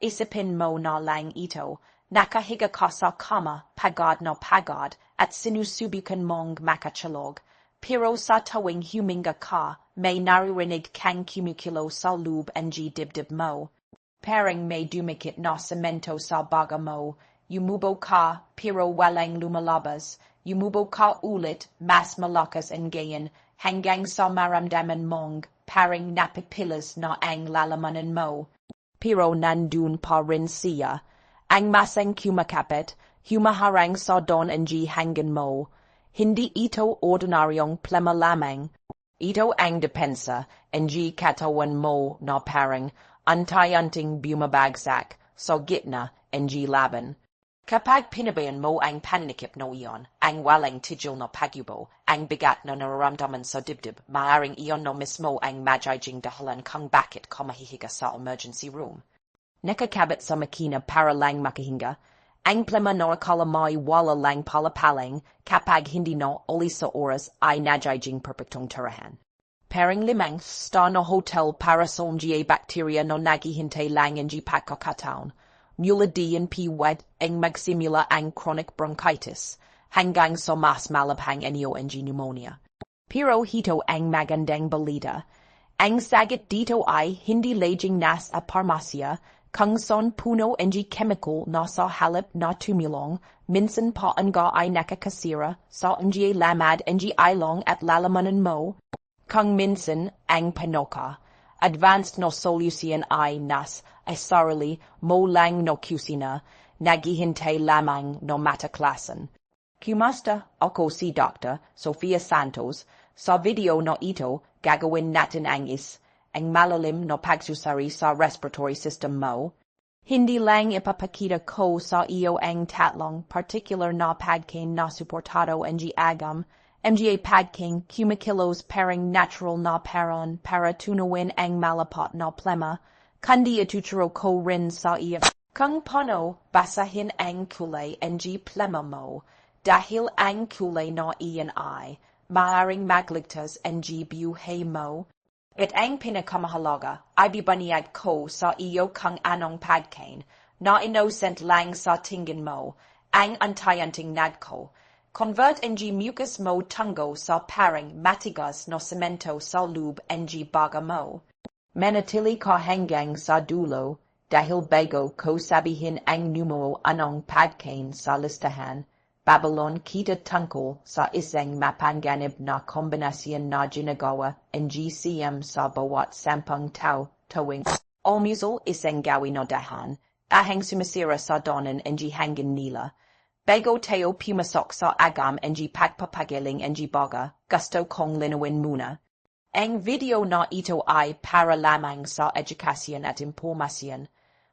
isipin mo na lang ito, nakahiga ka sa kama, pagod na pagod, at sinusubukan mong makatulog. Pero sa tuwing huminga ka, may naririnig kang kumukulo sa loob ng dibdib mo. Parang may dumikit na semento sa baga mo. Yumubo ka, pero walang lumalabas. Yumubo ka ulit, mas malakas ang gayon, hanggang sa maramdaman mong parang napipilas na ang lalamanan mo. Pero nandun pa rin siya. Ang masang kumakapit, humaharang sa don ng hanggan mo. Hindi ito ordinaryong plema lamang. Ito ang depensa ng katawan mo na parang antay-anting bumabagsak sa gitna ng laban. Kapag pinabayan mo ang panikip na iyon, ang walang tigil na pagyubo, ang bigat na nararamdaman sa dibdib, maaaring iyon na mismo ang magiging dahilan kung bakit ka mahihiga sa emergency room. Nakakabit sa makina para lang makahinga. Ang plema na akala may wala lang palapalang kapag hindi na ulis sa oras ay nagiging perpektong tirahan. Parang limang star na hotel para sa bacteria na naghihintay lang ang pagkakataon. Mula diyan piwad ang magsimula ang chronic bronchitis hanggang sa mas malabhang inyo ang pneumonia. Pero hito ang magandang balita. Ang sagot dito ay hindi laging nasa parmasya, kung saan puno ng chemical na sa halip na tumulong, minsan pa nga ay nakakasira sa ang lamad ng ilong at lalamanan mo. Kung minsan ang panoka, advanced na solusyon ay nas ay sarili mo lang na kusina, naghihintay lamang na mataklasan. Kumusta ako si Dr.Sophia Santos, sa video na ito gagawin natin ang malalim na pagsusuri sa respiratory system mo. Hindi lang ipapakita ko sa iyo ang tatlong particular na pagkain na suportado ng agam, mga pagkain kumikilos parang natural na paraan para tunawin ang malapat na plema, kundi ituturo ko rin sa iyo kung paano basahin ang kulay ng plema mo, dahil ang kulay na iyan ay maaaring magligtas ng buhay mo. At ang pinakamahalaga ay bibaniyag ko sa iyo kung anong pagkain na innocent lang sa tingin mo, ang antay-anting nagko. Convert ng mucus mo tungo sa parang matigas na semento sa loob ng baga mo. Manatili ka hanggang sa dulo dahil bago ko sabihin ang numero anong pagkain sa listahan. Babylon kita tungkol sa isang mapanganib na kombinasyon na ginagawa ng GCM sa bawat sampung tao tuwing almusal isang gawin na dahan, ahang sumisira sa donan ng hangin nila. Bago tayo pumasok sa agam ng pagpapagaling ng baga, gusto kong linawin muna. Ang video na ito ay para lamang sa edukasyon at impormasyon.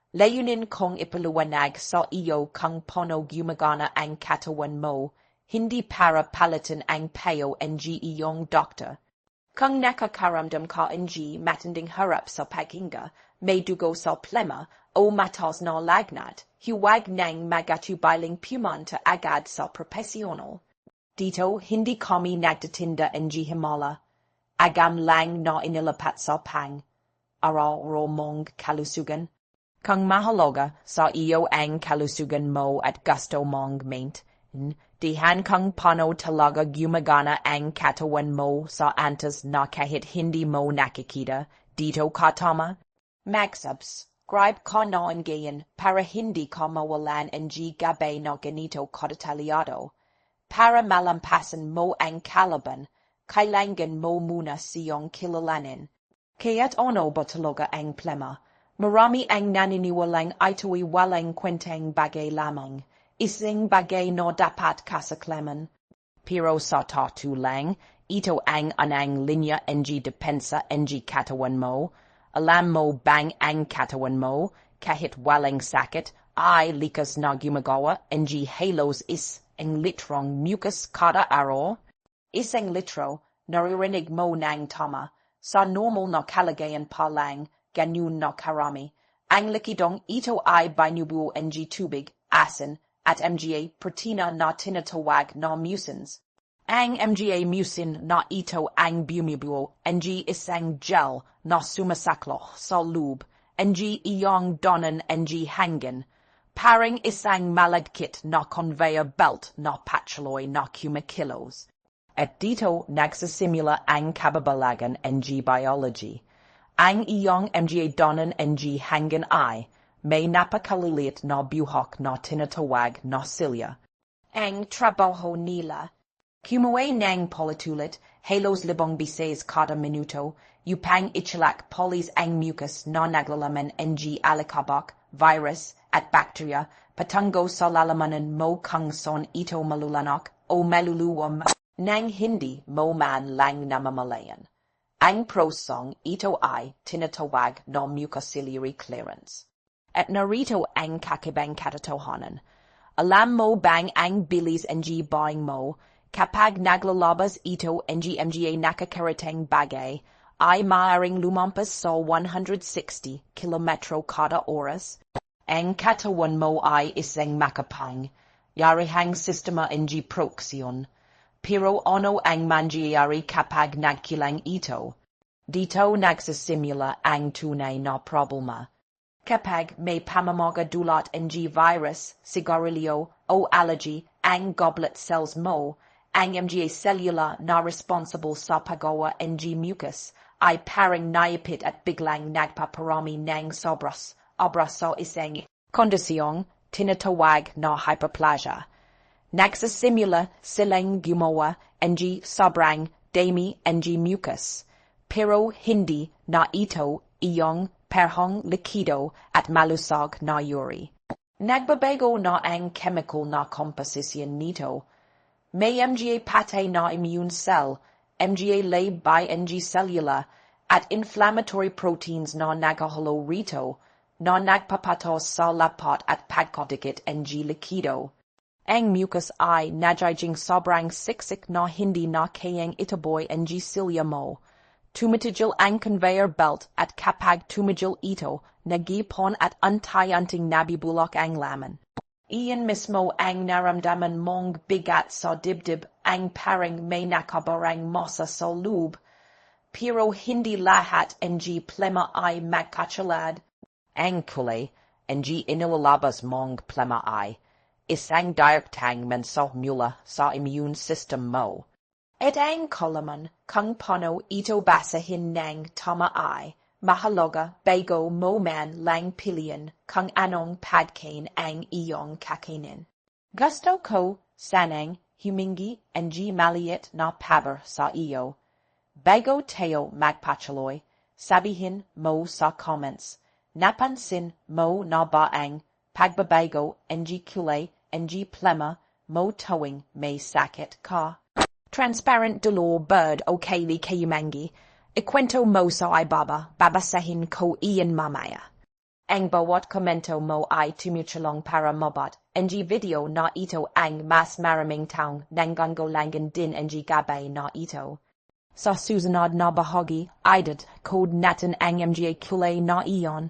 Layunin kong ipaliwanag sa iyo kung paano gumagana ang katawan mo, hindi para palitan ang payo ng iyong doktor. Kung nakakaramdam ka ng matinding harap sa paghinga, may dugo sa plema o matas na lagnat, huwag nang magatubiling pumunta agad sa profesional. Dito hindi kami nagtitinda ng himala. Agam lang na inilapat sa pang araw mong kalusugan. Kung mahalaga sa iyo ang kalusugan mo at gusto mong dihan kung paano talaga gumagana ang katawan mo sa antas na kahit hindi mo nakikita, dito ka tama. Mag-subscribe ka na ngayon para hindi ka mawalan ng gabay na ganito kadetalyado. Para malampasan mo ang kalaban, kailangan mo muna siyang kilalanin. Kaya't ano ba talaga ang plema? Marami ang naniniwalang ito'y walang kwentang bagay lamang, isang bagay na dapat kasaklaman. Pero sa totoo lang, ito ang anang linya ng depensa ng katawan mo. Alam mo bang ang katawan mo, kahit walang sakit, ay likas na gumagawa ng halos ang litrong mucus kada araw? Isang litro, naririnig mo ng tama, sa normal na kalagayan pa lang, ganun na karami. Ang likidong ito ay binubuo ng tubig, asin, at mga protina na tinatawag na mucins. Ang mga mucin na ito ang bumubuo ng isang gel na sumasaklo sa loob ng iyong donan ng hangin. Paring isang malagkit na conveyor belt na patuloy na kumikilos. At dito nagsisimula ang kababalagan ng biology. Ang iyong mga donan ng hangin ay may napakalilit na buhok na tinatawag na silya. Ang trabaho nila, kumuha ng politulit, halos 5 bises kada minuto, upang ichilak polis ang mucus na naglalaman ng alikabok, virus, at bacteria, patungo sa lalamanan mo kung son ito malulanok o maluluwam nang hindi mo man lang namamalayan. Ang prosong ito ay tinatawag na mucociliary clearance. At narito ang kakibang katotohanan. Alam mo bang ang bilis ng buying mo kapag naglalabas ito ng mga nakakaratang bagay ay maaaring lumampas sa 160 kilometro kada oras? Ang katawan mo ay isang makapang, yarihang sistema ng proksyon. Pero ano ang mangyayari kapag nagkilang ito? Dito nagsisimula ang tunay na problema. Kapag may pamamaga dulot ng virus, sigarilyo, o allergy ang goblet cells mo, ang mga cellula na responsible sa paggawa ng mucus ay parang naipit at biglang nagpaparami ng sobras sa isang kondisyong tinatawag na hyperplasia. Nagsisimula silang gumawa ng sobrang dami ng mucus, pero hindi na ito iyong perhong likido at malusog na uri. Nagbabago na ang chemical na composition nito. May mga patay na immune cell, mga labay ng cellula, at inflammatory proteins na nagahalo rito na nagpapatos sa lapat at pagkadikit ng likido. Ang mucus ay nagiging sobrang siksik na hindi na kayang itaboy ng silya mo. Tumitigil ang conveyor belt at kapag tumigil ito, nagipon at unti-unting nabibulok ang laman. Iyan mismo ang naramdaman mong bigat sa dibdib ang parang may nakabarang masa sa loob. Pero hindi lahat ng plema ay magkatulad. Ang kulay, ng inilalabas mong plema ay isang direktang mensahe mula sa immune system mo. At ang kalaman kung paano ito basahin ng tama ay mahalaga bago mo man lang piliin kung anong pagkain ang iyong kakainin. Gusto ko sanang humingi ng maliit na pabar sa iyo. Bago tayo magpatuloy, sabihin mo sa comments, napansin mo na ba ang pagbabago ng kulay ng plema mo tuwing may sakit ka? Transparent dolor bird o kayli kayumangi, ikwento mo sa ibaba, babasahin ko iyan mamaya. Ang bawat komento mo ay tumutulong para mabat ng video na ito ang mas maraming taong nangangailangan din ng gabay na ito. Sa susunod na bahagi, idad code natin ang mga kulay na iyon.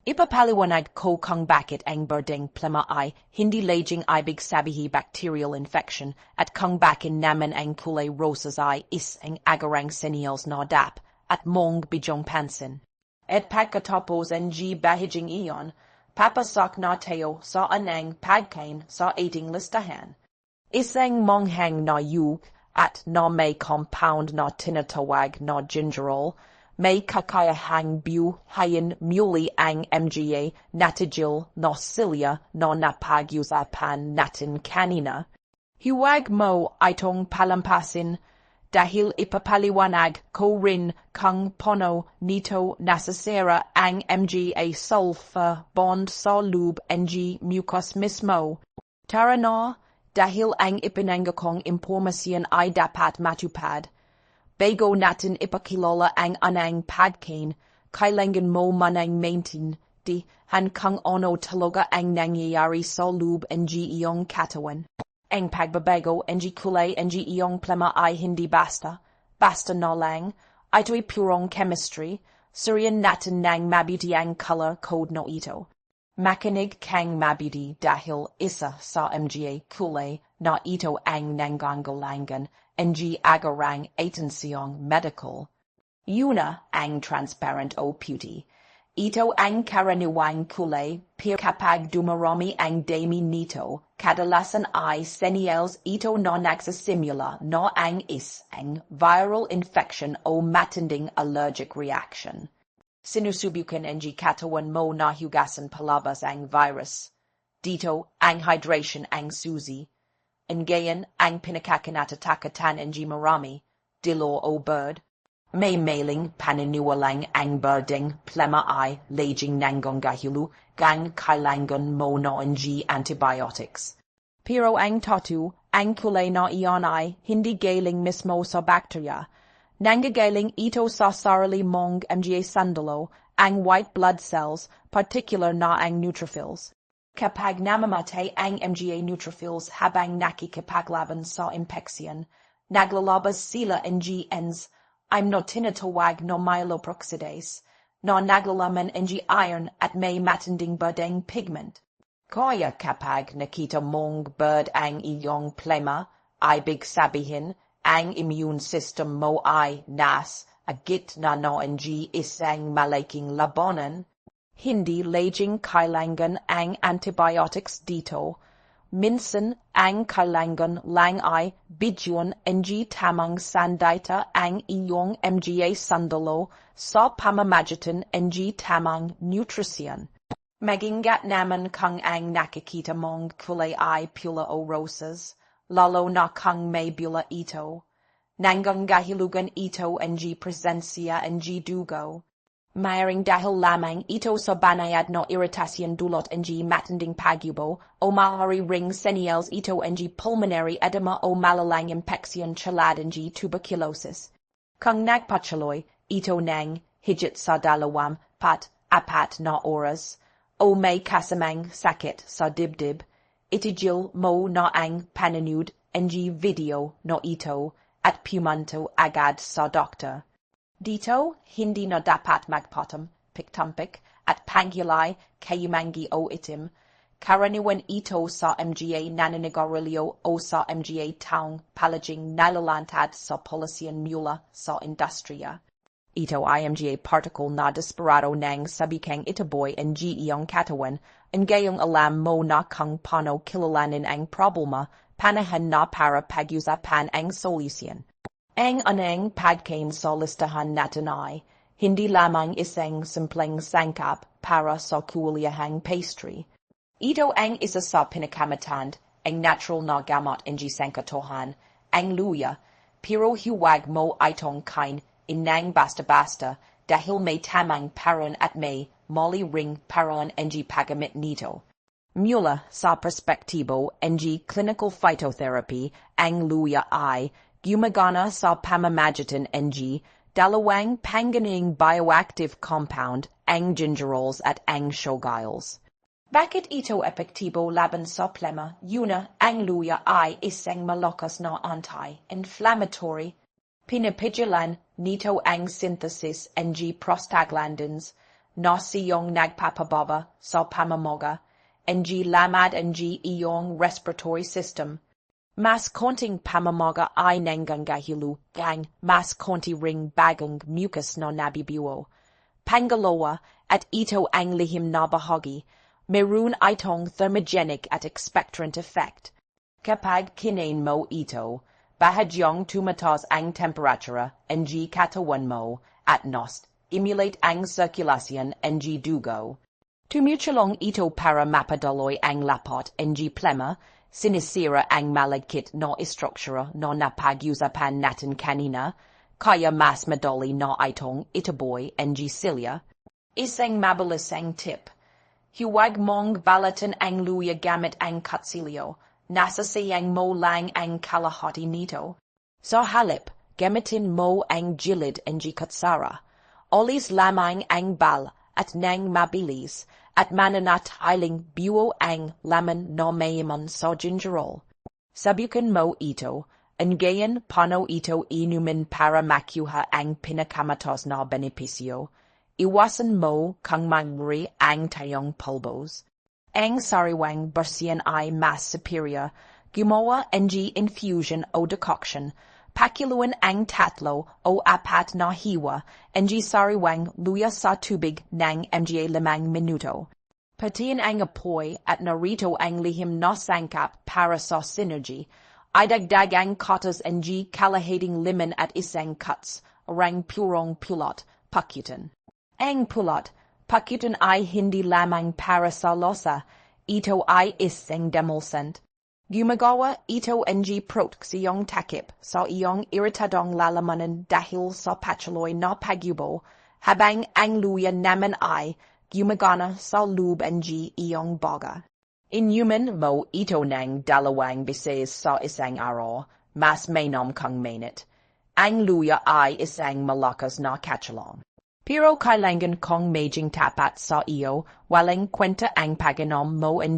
Ipapaliwanag ko kung bakit ang berdeng plema ay hindi laging ibig sabihin bacterial infection at kung bakit naman ang kulay rosas ay isang agarang senyales na dap at mong bidyong pansin. At pagkatapos ang bahaging iyon, papasak na tayo sa anang pagkain sa ating listahan. Isang monghang na yug at na may compound na tinatawag na gingerol, may kakayahang buhayin muli ang mga natigil na silya na napag-usapan natin kanina. Huwag mo itong palampasin dahil ipapaliwanag ko rin kung paano nito nasasira ang mga sulfur bond sa loob ng mucus mismo. Tara na, dahil ang ipinanggakong impormasyon ay dapat matupad. Bago natin ipakilala ang anang pagkain, kailangan mo manang maintindihan kung ano talaga ang nangyayari sa loob ng iyong katawan. Ang pagbabago ng kulay ng iyong plema ay hindi basta na lang. Ito'y purong chemistry. Suriyan natin ng mabuti ang color code na ito. Makinig kang mabuti dahil isa sa mga kulay na ito ang nangangailangan ng agarang atensyong medical. Una ang transparent o puti. Ito ang karaniwang kulay, pero kapag dumarami ang dami nito, kadalasan ay senyales ito na nagsisimula na ang isang viral infection o matinding allergic reaction. Sinusubukan ng katawan mo na hugasan palabas ang virus. Dito ang hydration ang susi. Ngayon ang pinakakinatatakatan ng marami, dilo o bird. May mailing paniniwalang ang birding plema ay laging nanggagahilu gang kailangan mo na ng antibiotics. Pero ang totoo, ang kulay na iyon ay hindi galing mismo sa bacteria. Nanggagaling ito sa sarili mong mga sandalo, ang white blood cells, particular na ang neutrophils. Kapag namamatay ang mga neutrophils habang nakikipaglaban sa impeksyon, naglalabas sila ng genes I'm no tinatawag no myeloperoxidase, no naglalaman ng iron at may matinding birding pigment. Kaya kapag nakita mong bird ang iyong plema, ibig sabihin, ang immune system mo ay agit na ng isang malaking labanan. Hindi laging kailangan ang antibiotics dito. Minsan ang kailangan lang ay bigyan ng tamang sandata ang iyong mga sandalo sa pamamagitan ng tamang nutrisyon. Magingat naman kung ang nakikita mong kulay ay pula o rosas, lalo na kung may bula ito. Nanggagahilugan ito ang presensya ng dugo. Mayroong dahil lamang ito sa banayad na iritasyon dulot ng matinding pagyubo o maaari ring senyales ito ng pulmonary edema o malalang impeksyon tulad ng tuberculosis. Kung nagpatuloy ito ng higit sa 2-4 na oras o may kasamang sakit sa dibdib, itigil mo na ang panonood ng video na ito at pumunta agad sa doktor. Dito, hindi na dapat magpatam, piktampik, at panghilay kayumangi o itim. Karaniwan ito sa mga naninigarilyo o sa mga taong palaging nalalantad sa polisyan mula sa industriya. Ito ay mga particle na desperado ng sabikang itaboy ang iyong katawan, ang gayong alam mo na kung paano kilalanin ang problema, panahan na para pag-usapan ang solusyon. Ang anang pagkain sa listahan natin ay hindi lamang isang simpleng sangkap para sa kulyahang pastry. Ito ang isa sa pinakamatand, ang natural na gamot ng sangkatuhan, ang luya, pero huwag mo itong kain inang basta-basta dahil may tamang paraan at may mali ring paraan ng paggamit nito. Mula sa perspektibo ng clinical phytotherapy, ang luya ay gumagana sa pamamagitan ng dalawang panganing bioactive compound, ang gingerols at ang shogiles. Bakit ito epektibo laban sa plema? Una, ang luya ay isang malakas na anti-inflammatory. Pinapigilan nito ang synthesis ng prostaglandins na siyang nagpapababa sa pamamaga ng lamad ng iyong respiratory system. Mas konting pamamaga ay nanggagahilu gang mas konti ring bagong mucus na nabibiwo. Pangalawa, at ito ang lihim na bahagi, meron itong thermogenic at expectorant effect. Kapag kinain mo ito, bahagyang tumataas ang temperatura ng katawan mo at emulate ang sirkulasyon ng dugo. Tumutulong ito para mapadaloy ang lapat ng plema, sinisira ang malagkit na istruktura na napag-usapan natin kanina, kaya mas madali na itong itaboy ng silya. Isang mabilisang tip. Huwag mong balatan ang luya gamit ang kutsilyo. Nasasayang mo lang ang kalahati nito. Sa halip, gamitin mo ang gilid ng kutsara. Olis lamang ang bal at nang mabilis at mananatiling buo ang laman na mayaman sa gingerol. Sabukan mo ito, ngayon paano ito inumin para makuha ang pinakamatas na benepisyo. Iwasan mo kung mangyari ang tayong pulbos. Ang sariwang bersihan ay mas superior. Gumawa ng infusion o decoction Pakiluan ang tatlo o apat na hiwa, NG sariwang Luya sa tubig ng mga 5 minuto. Patiin ang apoy at narito ang lihim na sangkap para sa synergy. Idagdag ang katas NG kalahating lemon at isang cuts, orang purong pulot, pakutan. Ang pulot, pakutan ay hindi lamang para sa losa, ito ay isang demulcent. Gumagawa ito ng proteksiyong takip sa iyong iritadong lalamanan dahil sa patuloy na pagyubo, habang ang luya naman ay gumagana sa loob ng iyong baga. Inuman mo ito ng 2 beses sa isang araw, mas mainam kang mainit. Ang luya ay isang malakas na katulong. Pero kailangan kong maging tapat sa iyo, walang kwenta ang pag-inom mo ng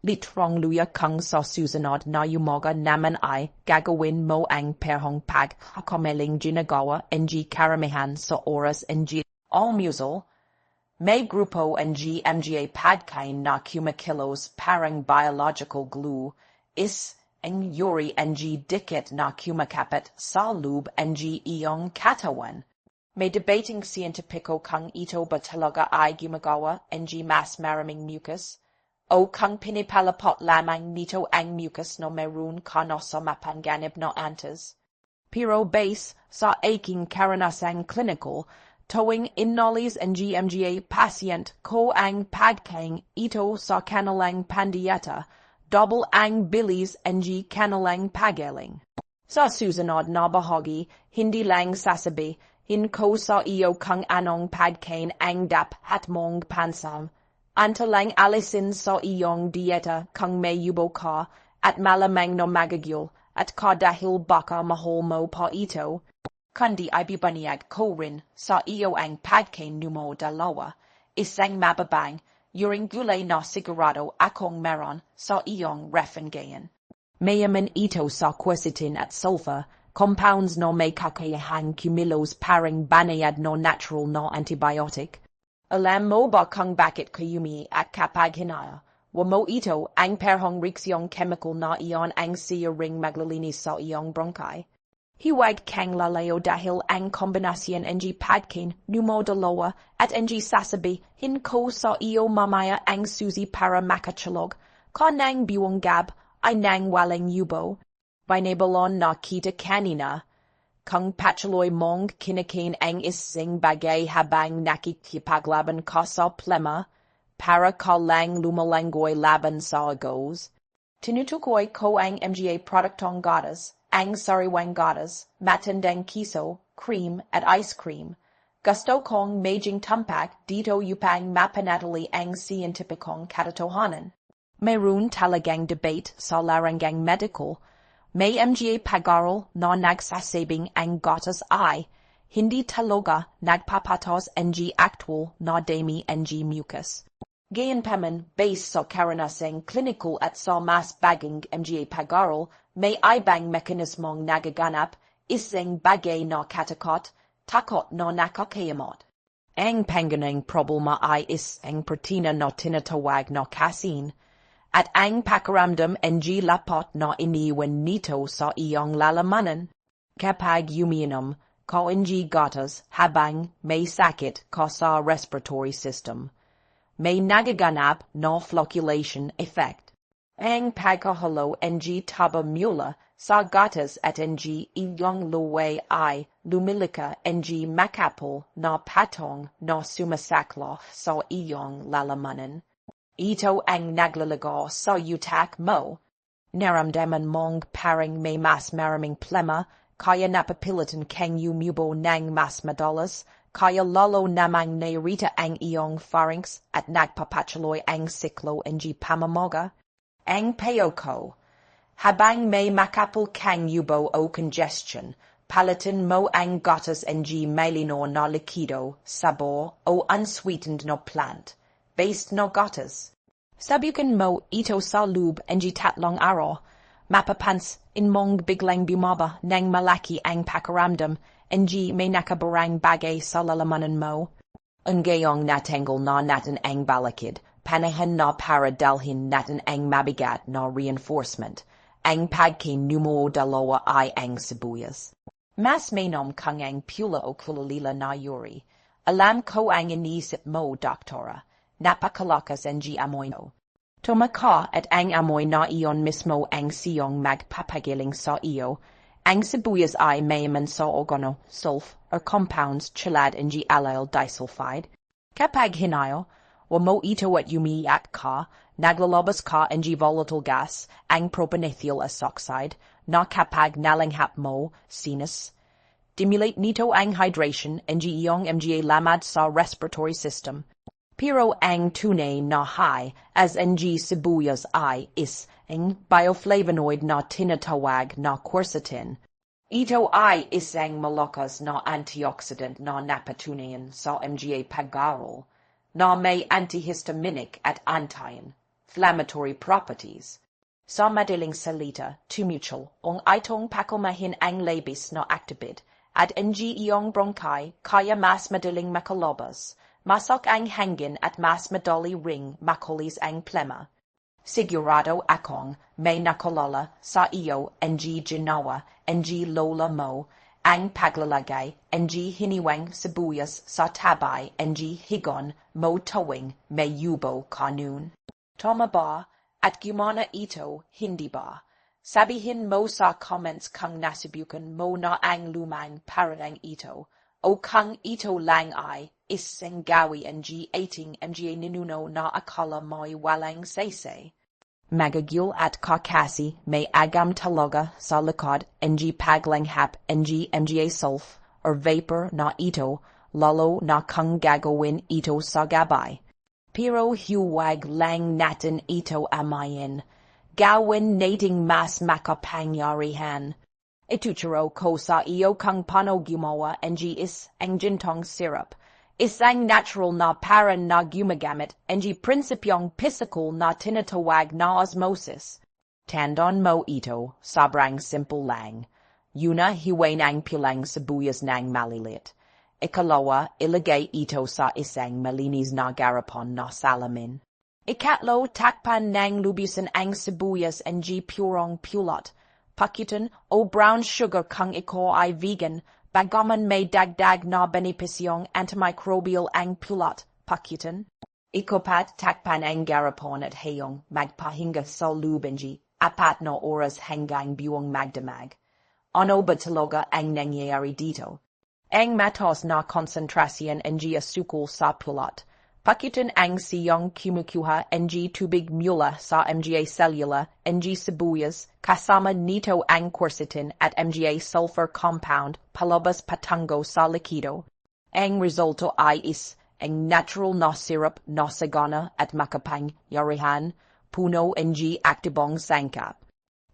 litrong luya kung sa susunod na umaga naman ay gagawin mo ang perhong pagkakamaling ginagawa ng karamihan sa oras ng almusal. May grupo ng mga pagkain na kumikilos parang biological glue, ang yuri ng dikit na kumakapit sa loob ng iyong katawan. May debating scientifico kung ito ba talaga ay gumagawa ng mas maraming mucus, o kung pinipalapot lamang nito ang mucus na meron ka na sa mapanganib na antes. Pero base sa aking karanasang clinical, tuwing inalis ng mga pasyent ko ang pagkain ito sa kanilang pandieta, double ang bilis ng kanilang pagaling. Sa susunod na bahagi, hindi lang sasabi, hinko sa iyo kung anong pagkain ang dapat mong pansam. Antalang alisin sa iyong dieta kung may yubo ka at malamang na magagul at dahil baka mahal mo pa ito. Kundi ay bibanyag ko rin sa iyo ang pagkain numo 2, isang mababang, yuring gulay na sigurado akong meron sa iyong refrigeran. Mayaman ito sa quercetin at sulfur, compounds na may kakayahang kumilos parang banayad na natural na antibiotic. Alam mo ba kung bakit kayumi at kapag hinaya? Mo ito ang perhong reaksiyong chemical na iyon ang siyaring maglilinis sa iyong bronchi. Hiwag kang lalayo dahil ang kombinasyon ng pagkain numo 2 at ng sasabi hinko sa iyo mamaya ang susi para makatulog, ka ng biwanggab ay nang walang yubo. Binabalon na kita kanina, kung patuloy mong kinakain ang isang bagay habang nakikipaglaban ka sa Plema, para ka lang lumalanggoy laban sa agos. Tinutukoy ko ang mga produktong gatas, ang sariwang gatas, matandang kiso, cream at ice cream. Gusto kong maging tumpak dito upang mapanatili ang scientificong katotohanan. Mayroon talagang debate sa larangang medical. May mga pag-aaral na nagsasabing ang gatas ay hindi talaga nagpapatos ng actual na dami ng mucus. Gayunpaman, base sa karanasang clinical at sa mas baging mga pag-aaral, may ibang mekanismong nagaganap, isang bagay na katakot, takot na nakakayamot. Ang pangunahing problema ay isang protina na tinatawag na casein, at ang pakiramdam ng lapot na iniwan nito sa iyong lalamanan. Kapag umiinom ka ng gatas habang may sakit ka sa respiratory system, may nagaganap na flocculation effect. Ang pagkahalo ng taba mula sa gatas at ng iyong luway ay lumilika ng makapal na patong na sumasaklo sa iyong lalamanan. Ito ang naglalago sa utak mo. Naramdaman mong parang may mas maraming plema, kaya napapilitan kang umubo ng mas madalas, kaya lalo namang nairita ang iyong pharynx at nagpapatuloy ang siklo ng pamamaga. Ang payo ko, habang may makapal kang yubo o congestion, palitan mo ang gatas ng malino na likido, sabor o unsweetened na plant. Based na gatas. Sabihin mo ito sa loob ng 3 araw, mapapansin mong biglang bumaba ng malaki ang pakiramdam ng may nakabarang bagay sa lalamanan mo. Ngayong natanggal na natin ang balakid, panahon na para dalhin natin ang mabigat na reinforcement, ang pagkain numero dalawa ay ang sibuyas. Mas mainom kung ang pula o kulalila na yuri. Alam ko ang iniisip mo, doktora. Napakalakas ang amoy mo. Tumaka at ang amoy na iyon mismo ang siyong magpapagiling sa iyo. Ang sibuyas ay mayaman sa organo, sulf, or compounds chilad ng allyl disulfide. Kapag hinayo, o mo ito at umiiyak ka, naglalabas ka ng volatile gas, ang propanethyl oxide, na kapag nalanghap mo, sinus. Stimulate nito ang hydration ng iyong mga lamad sa respiratory system. Pero ang tunay na high as ng sibuyas ay ang bioflavonoid na tinatawag na quercetin. Ito ay isang malakas na antioxidant na napatunayan sa mga pag-aaral na may antihistaminic at anti-inflammatory properties. Sa madaling salita, tumutul ang itong pakalmahin ang labis na actibid at ng iyong bronchi kaya mas madaling makalabas. Masok ang hangin at mas madali ring makulis ang plema. Sigurado akong may nakalala sa iyo ng ginawa ng lola mo ang paglalagay ng hiniwang sibuyas sa tabay ng higon mo tuwing may yubo kanun. Tama ba at gumana ito hindi ba? Sabihin mo sa comments kung nasubukan mo na ang lumang parang ito o kung ito lang ay isang gawi ng ating mga ninuno na akala mo'y walang saysay. Magagul at kakasi may agam talaga sa likod ng paglanghap ng mga sulf or vapor na ito lalo na kung gagawin ito sa gabay. Pero huwag lang natin ito amayin. Gawin nating mas makapangyarihan. Ituturo ko sa iyo kung paano gumawa ng ang gintong syrup. Isang natural na parang na gumagamit ng prinsipyong physical na tinatawag na osmosis. Tandaan mo ito, sobrang simple lang. Una, hiwain ang pulang sibuyas ng malilit. Ikalawa, ilagay ito sa isang malinis na garapon na salamin. Ikatlo, takpan ng lubusan ang sibuyas ng purong pulot. Pakitin o brown sugar kung ikaw ay vegan. Bagaman may dagdag na benepisyong antimicrobial ang pulot, pakitin. Ikapat takpan ang garapon at hayong magpahinga sa lubenji, 4 na oras hanggang buwang magdamag. Ano ba talaga ang nangyayari dito? Ang matas na konsentrasyon ng asukal sa pulot. Pakitin ang siyong kumukuha ng tubig mula sa mga cellula ng sibuyas kasama nito ang quercetin at mga sulfur compound palabas patungo sa likido. Ang resulto ay ang natural na syrup na sagana at makapangyarihan puno ng aktibong sangkap.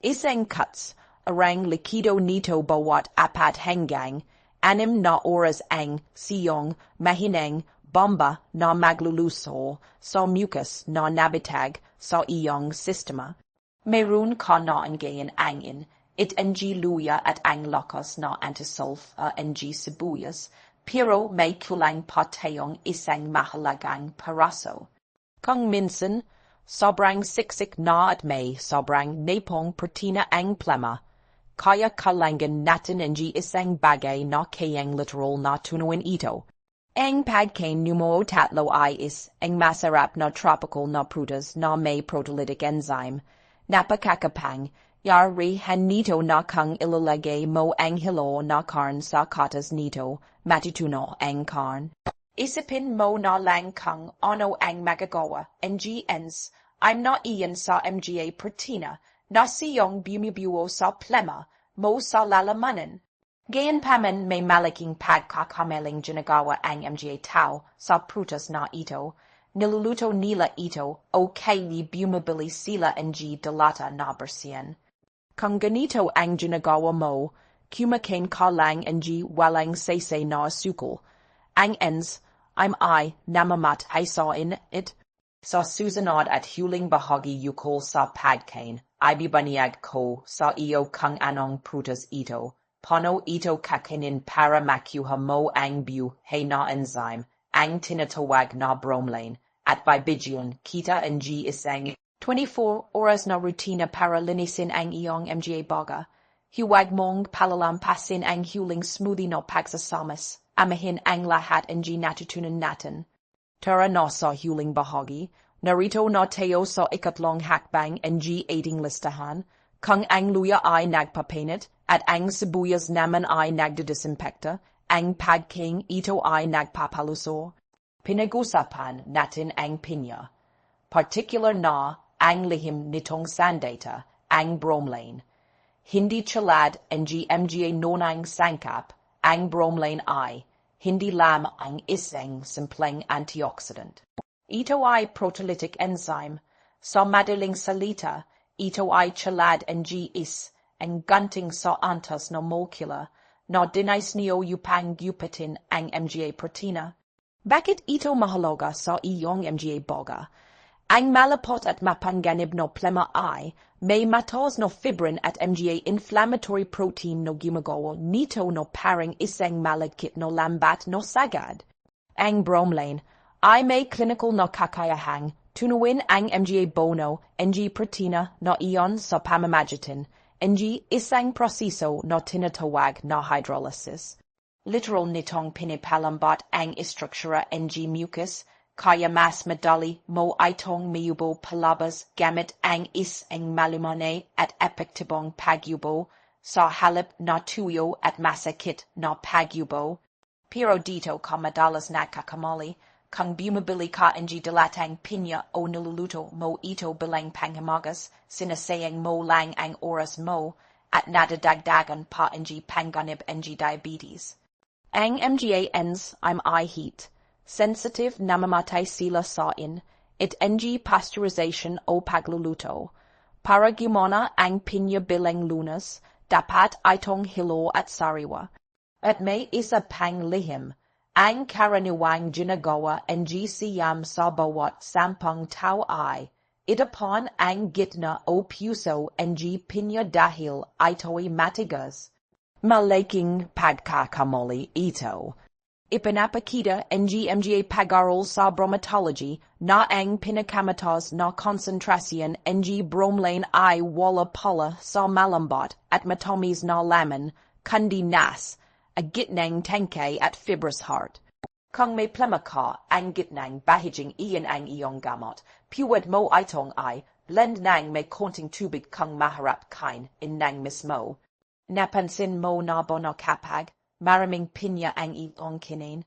Isang cuts, arang likido nito bawat 4 hanggang 6 na oras ang siyong mahinang bomba na magluluso sa mucus na nabitag sa iyong sistema. Mayroon ka na ang gayon angin, ang luya at ang lakas na antisulf ang sibuyas, pero may kulang pa tayong isang mahalagang paraso. Kung minsan, sobrang siksik na at may sobrang napong protina ang plema, kaya kailangan natin ang isang bagay na kayang literal na tunuin ito. Ang pagkain numero 3 ay ang masarap na tropical na prutas na may proteolytic enzyme. Napakakapangyarihan nito na kung ilalagay mo ang hilo na karn sa katas nito, matutunan ang karn. Isipin mo na lang kung ano ang magagawa ng ens ay na iyan sa mga protina na siyong bumubuo sa plema mo sa lalamanan. Gayunpaman may malaking pagkakamaling ginagawa ang mga tao sa prutas na ito. Niluluto nila ito o kaya bumibili sila ng dalata na bersiyan. Kung ganito ang ginagawa mo, kumakain ka lang ng walang saysay na asukal. Ang ens ay namamatay sa it. Sa susunod at huling bahagi ukol sa pagkain, ay bibanyag ko sa iyo kung anong prutas ito. Paano ito kakainin para makuha mo ang buhay na enzyme, ang tinatawag na bromelain, at bibigyan kita ng isang 24 oras na rutina para linisin ang iyong mga baga. Huwag mong palalampasin ang huling smoothie no pagsasamas. Amahin ang lahat ng natutunan natin. Tara na sa huling bahagi. Narito na tayo sa ikatlong hakbang ng ating listahan. Kung ang luya ay nagpapainit at ang sibuyas naman ay nagdidisinfekta, ang pagkain ito ay nagpapaluso. Pinag-usapan natin ang pinya. Particular na ang lihim nitong sandata, ang bromelain. Hindi chalad ang mga nonang sangkap, ang bromelain ay hindi lam ang isang simpleng antioxidant. Ito ay proteolytic enzyme. Sa madaling salita, ito ay chalad ang ang gunting sa antas na molecular na dinais niyo upang gupitin ang mga protina. Bakit ito mahalaga sa iyong mga baga? Ang malapot at mapanganib no plema ay may mataas no fibrin at mga inflammatory protein no gumagawa nito no parang isang malagkit no lambat no sagad. Ang bromelain ay may clinical no kakayahang tunuin ang mga bono ng protina no iyon sa pamamagitan ng isang proseso no tinatawag na hydrolysis. Literal nitong pinipalambat ang istruktura ng mucus, kaya mas madali mo itong mayubo palabas gamit ang isang malumanay at epektibong pagyubo sa halip na tuyo at masakit na pagyubo. Pero dito ka madalas nakakamali. Kung bumibili ka ng dilatang pinya o niluluto mo ito bilang panghimagas, sinasayang mo lang ang oras mo at nadadagdagan pa ng panganib ng diabetes. Ang mga ens ay heat. Sensitive na mamatay sila sa it ng pasteurization o pagluluto. Para gumana ang pinya bilang lunas, dapat itong hilo at sariwa. At may isa pang lihim. Ang karaniwang ginagawa ng siyam sa bawat 10 tao ay itapan ang gitna o puso ng pinya dahil ito'y matigas. Malaking pagkakamali ito. Ipinapakita ng mga pag-aaral sa bromatology na ang pinakamatas na konsentrasyon ng bromelain ay wala pala sa malambot at matamis na laman, kundi nas, a gitnang tangkay at fibrous heart. Kung may plema ka, ang gitnang bahiging iyan ang iyong gamot, piwad mo itong ay blend nang may konting tubig kung maharap kain nang mismo. Napansin mo na ba na kapag maraming pinya ang iyong kinin?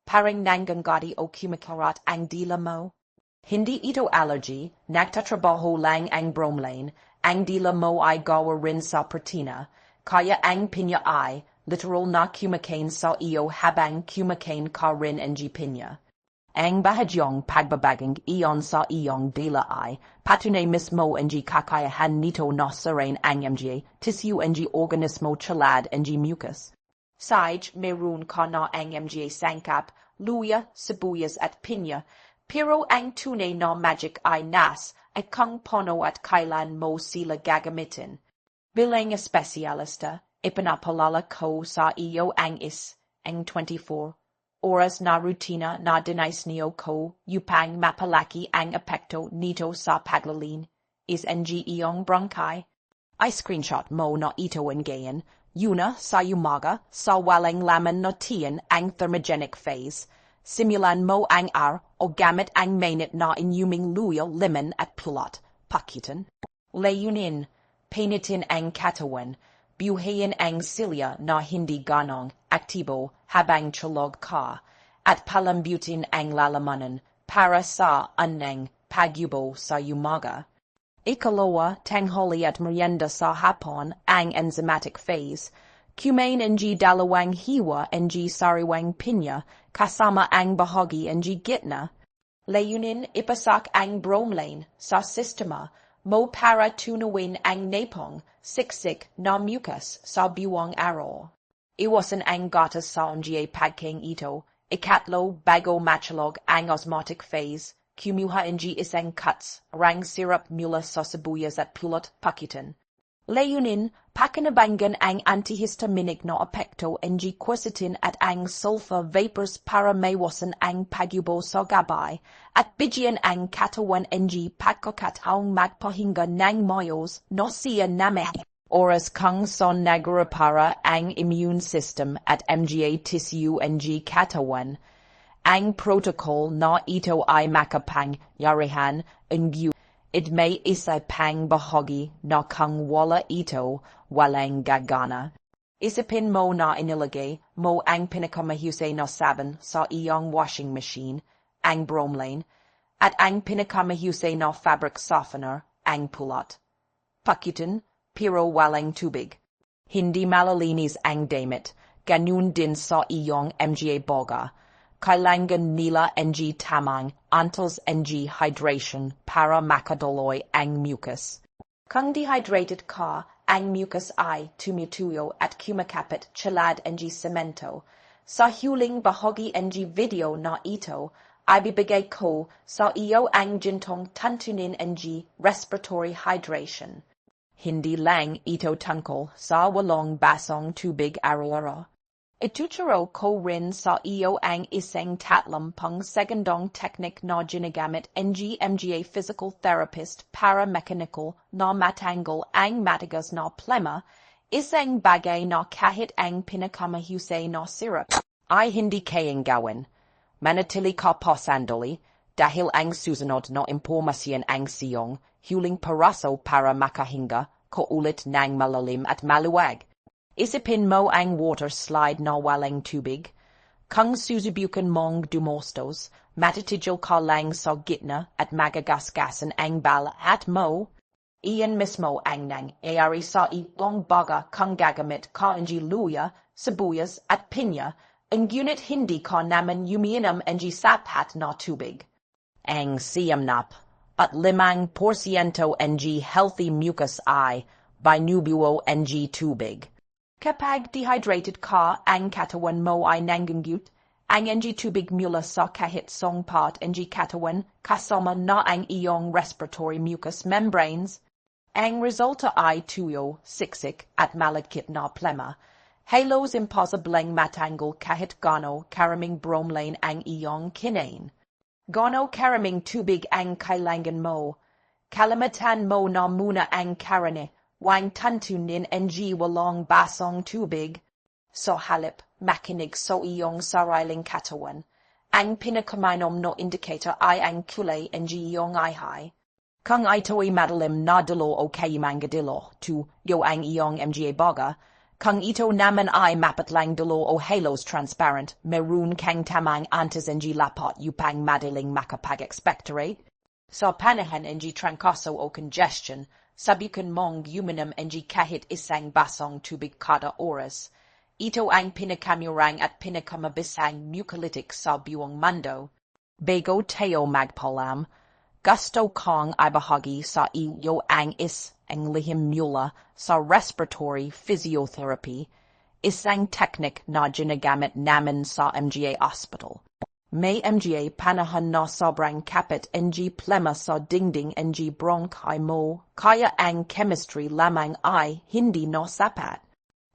Parang nanggangati o kumakarat ang dila mo? Hindi ito allergy, nagtatrabaho lang ang bromelain, ang dila mo ay gawa rin sa protina, kaya ang pinya ay literal na kumakain sa iyo habang kumakain ka rin ng pinya. Ang bahagyong pagbabagang iyon sa iyong dila ay patunay mismo ng kakayahan nito na sirain ang mga tissue ng organismo chalad ng mucus. Sage, meron ka na ang mga sangkap, luya, sibuyas at pinya, pero ang tunay na magic ay nas at kung paano at kailan mo sila gagamitin. Bilang espesyalista, ipinapalala ko sa iyo ang ang 24 oras na rutina na dinais niyo ko upang mapalaki ang epekto nito sa paglalin ng iyong bronchi. I screenshot mo na ito ang gayon. Una sa umaga sa walang laman na tiyan ang thermogenic phase. Simulan mo ang o gamit ang mainit na inyuming luya, lemon at pulot. Pakitin. Layunin. Painitin ang katawan. Buhayin ang silya na hindi ganong aktibo habang tulog ka at palambutin ang lalamanan para sa anang pagyubo sa umaga. Ikalawa, tanghali at merienda sa hapon ang enzymatic phase. Kumain ng dalawang hiwa ng sariwang pinya kasama ang bahagi ng gitna. Layunin ipasak ang bromelain sa sistema mo para tunawin ang napong siksik na mucus sa buwang araw. Iwasan ang gatas sa mga pagkain ito. Ikatlo, bago matulog ang osmotic phase, kumuha ng isang cuts, rang syrup mula sa sibuyas at pulot pakitin. Layunin, pakinabangan ang antihistaminic na apekto ng quercetin at ang sulfur vapors para maiwasan ang pagyubo sa gabay, at bigyan ang katawan ng pagkakataong magpahinga ng mayos no siya nameh. Oras kung son nagrepara ang immune system at mga tissue ng katawan. Ang protocol na ito ay makapangyarihan ng it may isa pang bahagi na kung wala ito, walang gagana. Isipin mo na inilagay mo ang pinakamahusay na sabon sa iyong washing machine, ang Bromelain, at ang pinakamahusay na fabric softener, ang pulot. Pakitin, pero walang tubig. Hindi malalinis ang damit, ganun din sa iyong mga baga. Kailangan nila ng tamang antos ng hydration para makadaloy ang mucus. Kung dehydrated ka, ang mucus ay tumutuyo at kumakapit tulad ng semento. Sa huling bahagi ng video na ito, ay bibigay ko sa iyo ang gintong tuntunin ng respiratory hydration. Hindi lang ito tungkol sa walong basong tubig araw-araw. Ituturo ko rin sa iyo ang isang tatlong pang segundong technique na ginagamit ng mga physical therapist para mechanical na matanggal ang matigas na plema, isang bagay na kahit ang pinakamahusay na syrup ay hindi kayang gawin. Manatili ka pa sandali dahil ang susunod na impormasyon ang siyong huling paraso para makahinga ko ulit ng malalim at maluwag. Isipin mo ang water slide na walang tubig. Kung susubukan mong dumustos, matitigil ka lang sa gitna at magagasgasan ang bala at mo. Iyan mismo ang nangyayari sa ibang baga kung gagamit ka ng Luya, Sibuyas at Pinya, ngunit hindi ka naman umiinom ng sapat na tubig. Ang siyamnap at 5% ng healthy mucus ay binubuo ng tubig. Kapag dehydrated ka, ang katawan mo ay nangungut, ang ng tubig mula sa kahit song part ng katawan kasama na ang iyong respiratory mucous membranes. Ang resulta ay tuyo, siksik at malagkit na plema. Halos imposibleng matanggal kahit gaano karaming bromelain ang iyong kinain. Gaano karaming tubig ang kailangan mo. Kalimatan mo na muna ang karne. Wang tuntunin ng walong basong tubig. Sa halip, makinig sa iyong sariling katawan. Ang pinakamainom na indicator ay ang kulay ng iyong ihay. Kung ito'y madalim na dalo o kayimang gadilo, tuyo ang iyong mga baga. Kung ito naman ay mapatlang dalo o halos transparent, meron kang tamang antes ng lapat upang madaling makapag-expectorate. Sa panahon ng trangkaso o congestion, sabihin mong uminom ng kahit isang basong tubig kada oras. Ito ang pinakamurang at pinakamabisang mucolytic sa buong mundo. Bago tayo magpaalam, gusto kong ibahagi sa iyo ang isang lihim mula sa respiratory physiotherapy, isang technique na ginagamit namin sa mga hospital. May mga panahon na sobrang kapit ng plema sa dingding ng bronchi mo, kaya ang chemistry lamang ay hindi na sapat.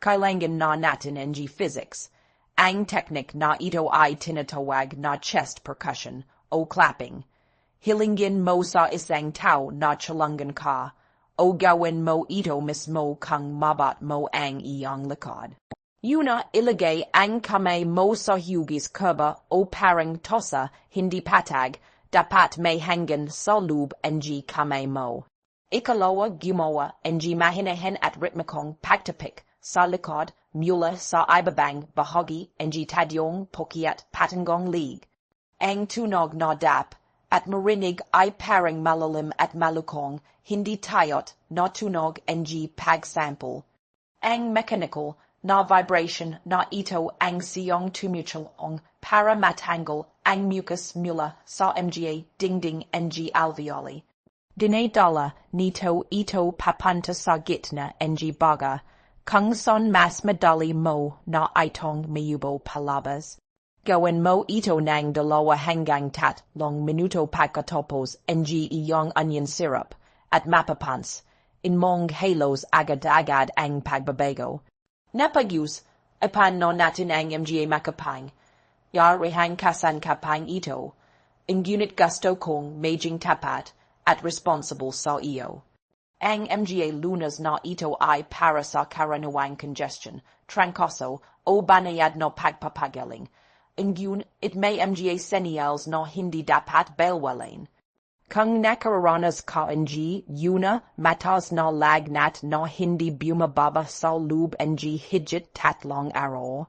Kailangan na natin ng physics. Ang technique na ito ay tinatawag na chest percussion o clapping. Hilingin mo sa isang tao na chalungan ka, o gawin mo ito mismo kung mabat mo ang iyong likod. Una, ilagay ang kamay mo sa hugis kurba o parang tosa, hindi patag, dapat may hanggan sa loob ng kamay mo. Ikalawa, gumawa ng mahinahin at ritmikong pagtapik sa likod mula sa ibabang bahagi ng tadyong pokiat patanggong lig. Ang tunog na dap at marinig ay parang malalim at malukong, hindi tayot na tunog ng pagsample. Ang mechanical na vibration na ito ang siyong tumutulong para matanggal ang mucus mula sa mga dingding ng alveoli. Dinadala nito ito papunta sa gitna ng baga, kung saan mas madali mo na itong mayubo palabas. Gawin mo ito ng 2 hanggang 3 minuto pagkatapos ng iyong onion syrup at mapapans. in mong halos agad-agad ang pagbabago. Napag-use, paano natin ang mga makapang? Yarihang kasan kapang ito, ngunit gusto kong maging tapat at responsible sa iyo. Ang mga lunas na ito ay para sa karaniwang congestion, trangkaso o banayad na pagpapagaling. Ngunit may mga senyales na hindi dapat baliwalain. Kung nakararanas ka una mataas na lagnat na hindi bumababa sa loob ng higit 3 araw.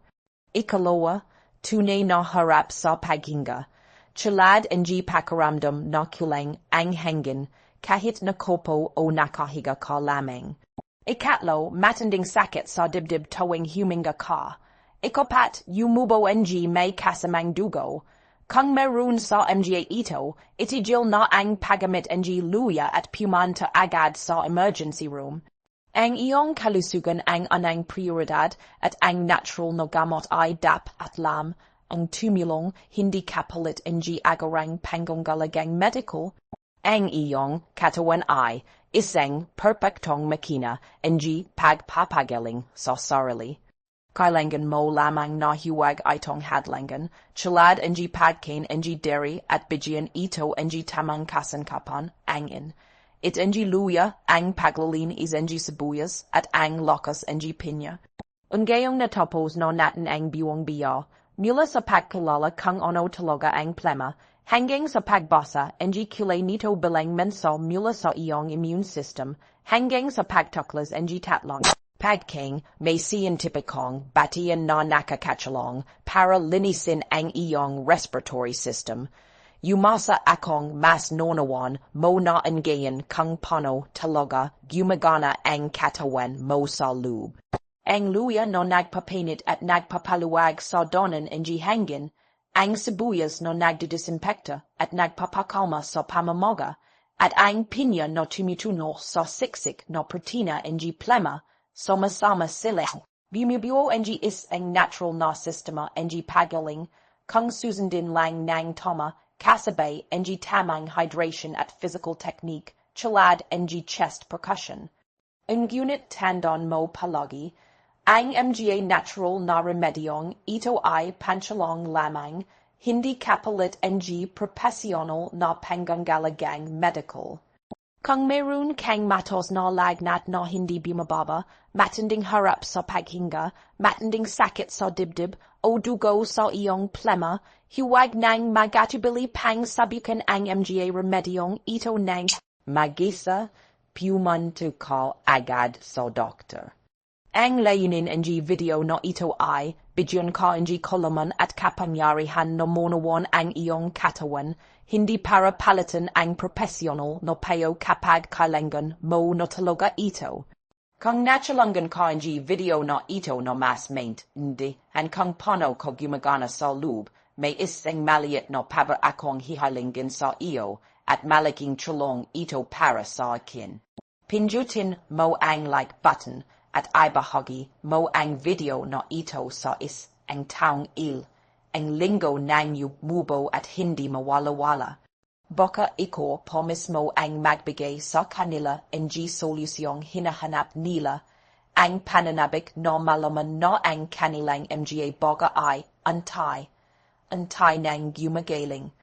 Ikalawa, tunay na harap sa paghinga. Tulad ng pakiramdam na kulang ang hangin kahit nakopo o nakahiga ka lamang. Ikatlo, matinding sakit sa dibdib tuwing huminga ka. Ikapat, yumubo ng may kasamang dugo. Kung meron sa mga ito, itigil na ang paggamit ng luya at pumunta agad sa emergency room. Ang iyong kalusugan ang unang prioridad at ang natural na gamot ay dapat lam ang tumulong hindi kapalit ng agarang pangangalagang medical. Ang iyong katawan ay isang perpektong makina ng pagpapagaling sa sarili. Kailangan mo lamang na huwag itong hadlangan, tulad ng pagkain ng dairy at bigyan ito ng tamang kasankapan, angin. It ng luya, ang paglalin is ng sibuyas, at ang lakas ng pinya. Ungayong natapos na natin ang buwang biya, mula sa pagkalala kung ano talaga ang plema, hanggang sa pagbasa ng kulay nito bilang mensahe mula sa iyong immune system, hanggang sa pagtuklas ng tatlong. Pagkain, may scientificong batian na nakakatulong para linisin ang iyong respiratory system. Umasa akong mas naunawan mo na ngayon kung paano talaga gumagana ang katawan mo sa loob. Ang luya na nagpapainit at nagpapaluwag sa donan ng hangin, ang sibuyas na nagdidisinpekta at nagpapakalma sa pamamaga, at ang pinya na tumutuno sa siksik na protina ng plema. Sama-sama sila. Bumubuo ang isang natural na sistema ng pagaling kung susundin lang ng tama kasabay ang tamang hydration at physical technique tulad ng chest percussion. Ngunit tandaan mo palagi, ang mga natural na remedyong ito ay pansalong lamang, hindi kapalit ng profesional na pangangalagang medical. Kung meron kang matos na lagnat na hindi bumababa, matinding harap sa paghinga, matinding sakit sa dibdib, o dugo sa iyong plema, huwag nang magatubili pang sabukan ang mga remedyong ito nang mag-isa, pumunta ka agad sa doktor. Ang layunin ng video na ito ay bigyan ka ng kalaman at kapangyarihan na maunawan ang iyong katawan, hindi para palitan ang profesional na payo kapag kailangan mo na talaga ito. Kung natulungan ka ng video na ito na mas hindi, and kung paano ka gumagana sa loob, may isang maliit na para akong hihalingin sa iyo at malaking tulong ito para sa akin. Pindutin mo ang like button at ibahagi mo ang video na ito sa ang taong ang linggo ng yumubo at hindi mawala-wala. Baka ikaw po mismo ang magbigay sa kanila ng solusyong hinahanap nila, ang pananabik na malaman na ang kanilang mga baga ay antay ng gumagaling.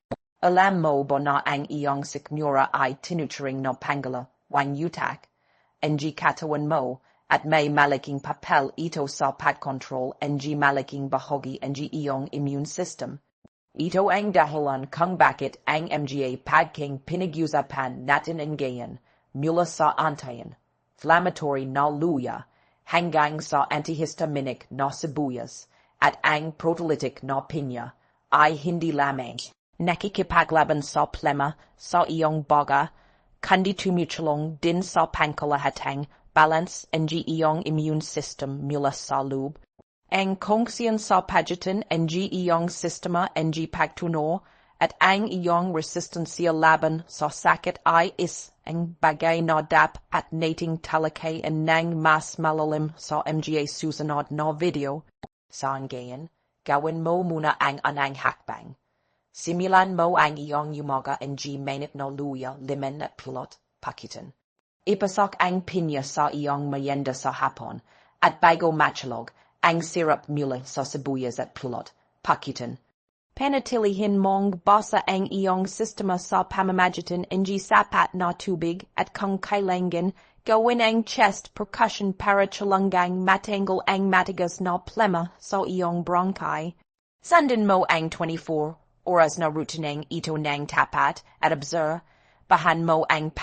Alam mo ba na ang iyong sikmura ay tinuturing na pangala, wang utak, ang katawan mo, at may malaking papel ito sa pag-control ng malaking bahagi ng iyong immune system. Ito ang dahilan kung bakit ang mga pagkaing pinag-usapan natin ngayon mula sa anti-inflammatory na luya hanggang sa antihistaminic na sibuyas at ang proteolytic na pinya ay hindi lamang nakikipaglaban sa plema sa iyong baga, kundi tumutulong din sa pangkalahatang balance ng iyong immune system mula sa loob. Ang kongsiyan sa pagitan ng iyong sistema ng pagtuno at ang iyong resistensya laban sa sakit ay ang bagay na dapat nating talakayin ng mas malalim sa mga susunod na video. Sa ngayon, gawin mo muna ang unang hakbang. Simulan mo ang iyong umaga ng mainit na luya, lemon at pulot, pakitin. Ipasok ang pinya sa iyong merienda sa hapon, at bago matulog, ang syrup mula sa sibuyas at pulot, pakitin. Panatilihin mong basa ang iyong sistema sa pamamagitan ng sapat na tubig at kung kailangan, gawin ang chest percussion para tulungang matanggal ang matigas na plema sa iyong bronchi. Sundan mo ang 24 oras na rutineng ito ng tapat at observe, bahan mo ang